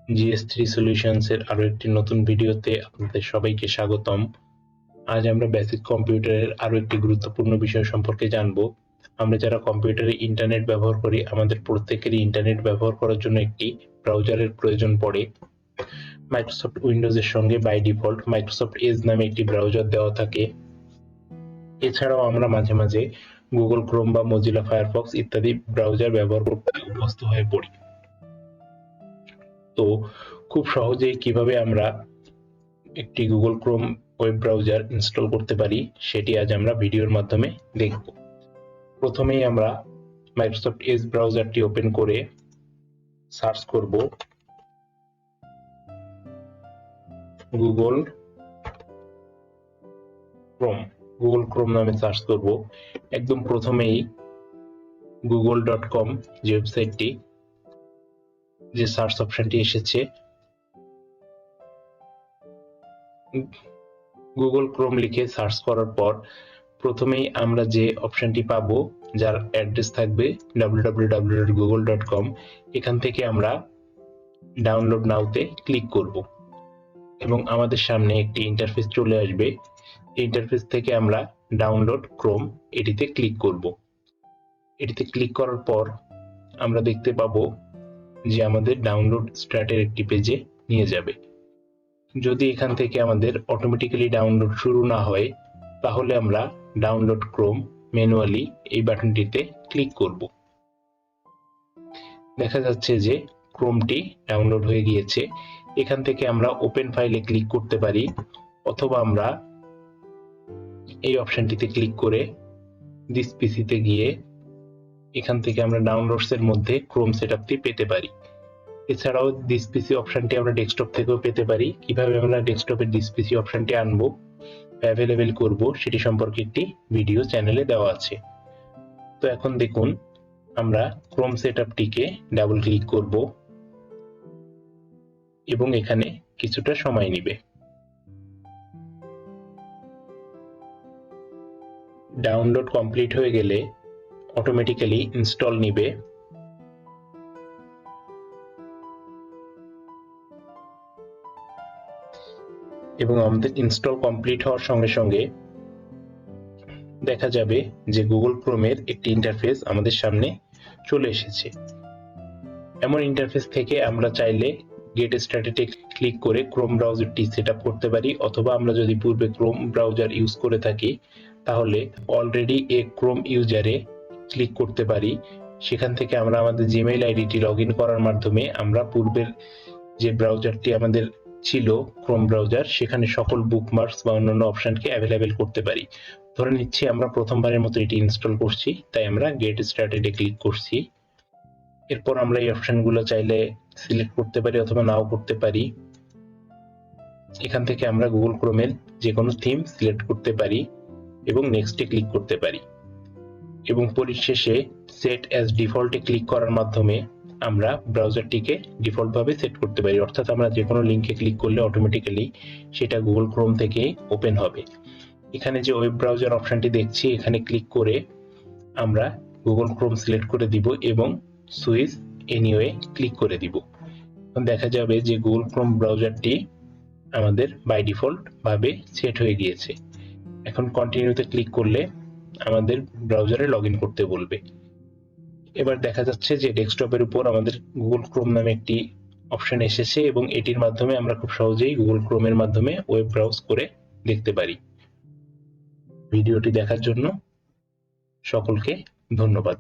GS3 solutions এর আরো একটি নতুন ভিডিওতে আপনাদের সবাইকে স্বাগতম। আজ আমরা বেসিক কম্পিউটারের আরো একটি গুরুত্বপূর্ণ বিষয় সম্পর্কে জানব। আমরা যারা কম্পিউটারে ইন্টারনেট ব্যবহার করি, আমাদের প্রত্যেকেরই ইন্টারনেট ব্যবহার করার জন্য একটি ব্রাউজারের প্রয়োজন পড়ে। মাইক্রোসফট উইন্ডোজ এর সঙ্গে বাই ডিফল্ট মাইক্রোসফট এজ নামে একটি ব্রাউজার দেওয়া থাকে। এছাড়াও আমরা মাঝে মাঝে গুগল ক্রোম বা মজিলা ফায়ারফক্স ইত্যাদি ব্রাউজার ব্যবহার করতে অভ্যস্ত হয়ে পড়ি। তো খুব সহজেই কিভাবে আমরা একটি Google Chrome web browser install করতে পারি সেটি আজ আমরা ভিডিওর মাধ্যমে দেখব। প্রথমেই আমরা মাইক্রোসফট এজ ব্রাউজারটি ওপেন করে সার্চ করব গুগল ক্রোম নামে সার্চ করব। একদম প্রথমেই google.com যে ওয়েবসাইটটি, যে সার্চ অপশনটি এসেছে, গুগল ক্রোম লিখে সার্চ করার পর প্রথমেই আমরা যে অপশনটি পাবো, যার অ্যাড্রেস থাকবে www.google.com, এখান থেকে আমরা ডাউনলোড নাওতে ক্লিক করব এবং আমাদের সামনে একটি ইন্টারফেস চলে আসবে। ইন্টারফেস থেকে আমরা ডাউনলোড ক্রোম এটিতে ক্লিক করব। এটিতে ক্লিক করার পর আমরা দেখতে পাবো যে আমাদের ডাউনলোড স্টার্টের একটি পেজে নিয়ে যাবে। যদি এখান থেকে আমাদের অটোমেটিক্যালি ডাউনলোড শুরু না হয়, তাহলে আমরা ডাউনলোড ক্রোম ম্যানুয়ালি এই বাটনটিতে ক্লিক করব। দেখা যাচ্ছে যে ক্রোমটি ডাউনলোড হয়ে গিয়েছে। এখান থেকে আমরা ওপেন ফাইলে ক্লিক করতে পারি, অথবা আমরা এই অপশনটিতে ক্লিক করে দিস পিসিতে গিয়ে এখান থেকে আমরা ডাউনলোডস এর মধ্যে ক্রোম সেটআপটি পেতে পারি। এছাড়াও দিস পিসি অপশনটি আমরা ডেস্কটপ থেকেও পেতে পারি। কিভাবে আমরা ডেস্কটপের দিস পিসি অপশনটি আনবো, অ্যাভেলেবেল করব, সেটি সম্পর্কে একটি ভিডিও চ্যানেলে দেওয়া আছে। তো এখন দেখুন, আমরা ক্রোম সেটআপটিকে ডাবল ক্লিক করব এবং এখানে কিছুটা সময় নেবে। ডাউনলোড কমপ্লিট হয়ে গেলে অটোমেটিক্যালি ইনস্টল নিবে। এবং আমাদের ইনস্টল কমপ্লিট হওয়ার সঙ্গে সঙ্গে দেখা যাবে যে গুগল ক্রোমের একটি ইন্টারফেস আমাদের সামনে চলে এসেছে। এমন ইন্টারফেস থেকে আমরা চাইলে গেট স্টার্টেড এ ক্লিক করে ক্রোম ব্রাউজারটি সেটআপ করতে পারি, অথবা আমরা যদি পূর্বে ক্রোম ব্রাউজার ইউজ করে থাকি তাহলে অলরেডি এ ক্রোম ইউজারে ক্লিক করতে পারি। সেখান থেকে আমরা আমাদের জিমেইল আইডিটি লগইন করার মাধ্যমে আমরা পূর্বের যে ব্রাউজারটি আমাদের ছিল ক্রোম ব্রাউজার, সেখানে সকল বুকমার্কস বা অন্যান্য অপশনকে অ্যাভেলেবেল করতে পারি। ধরে নিচ্ছি আমরা প্রথমবারের মতো এটি ইনস্টল করছি, তাই আমরা গেট স্টার্টেড এ ক্লিক করছি। এরপর আমরা এই অপশনগুলো চাইলে সিলেক্ট করতে পারি অথবা নাও করতে পারি। এখান থেকে আমরা গুগল ক্রোমের যে কোনো থিম সিলেক্ট করতে পারি এবং নেক্সটে ক্লিক করতে পারি, এবং পরিশেষে সেট অ্যাজ ডিফল্টে ক্লিক করার মাধ্যমে আমরা ব্রাউজারটিকে ডিফল্ট ভাবে সেট করতে পারি। অর্থাৎ আমরা যে কোনো লিঙ্কে ক্লিক করলে অটোমেটিক্যালি সেটা গুগল ক্রোম থেকে ওপেন হবে। এখানে যে ওয়েব ব্রাউজার অপশনটি দেখছি, এখানে ক্লিক করে আমরা গুগল ক্রোম সিলেক্ট করে দিব এবং সুইচ এনিওয়ে ক্লিক করে দিব। দেখা যাবে যে গুগল ক্রোম ব্রাউজারটি আমাদের বাই ডিফল্ট ভাবে সেট হয়ে গিয়েছে। এখন কন্টিনিউতে ক্লিক করলে আমাদের ব্রাউজারে লগইন করতে বলবে। এবার দেখা যাচ্ছে যে ডেস্কটপের উপর আমাদের গুগল ক্রোম নামে একটি অপশন এসেছে এবং এটির মাধ্যমে আমরা খুব সহজেই গুগল ক্রোমের মাধ্যমে ওয়েব ব্রাউজ করে দেখতে পারি। ভিডিওটি দেখার জন্য সকলকে ধন্যবাদ।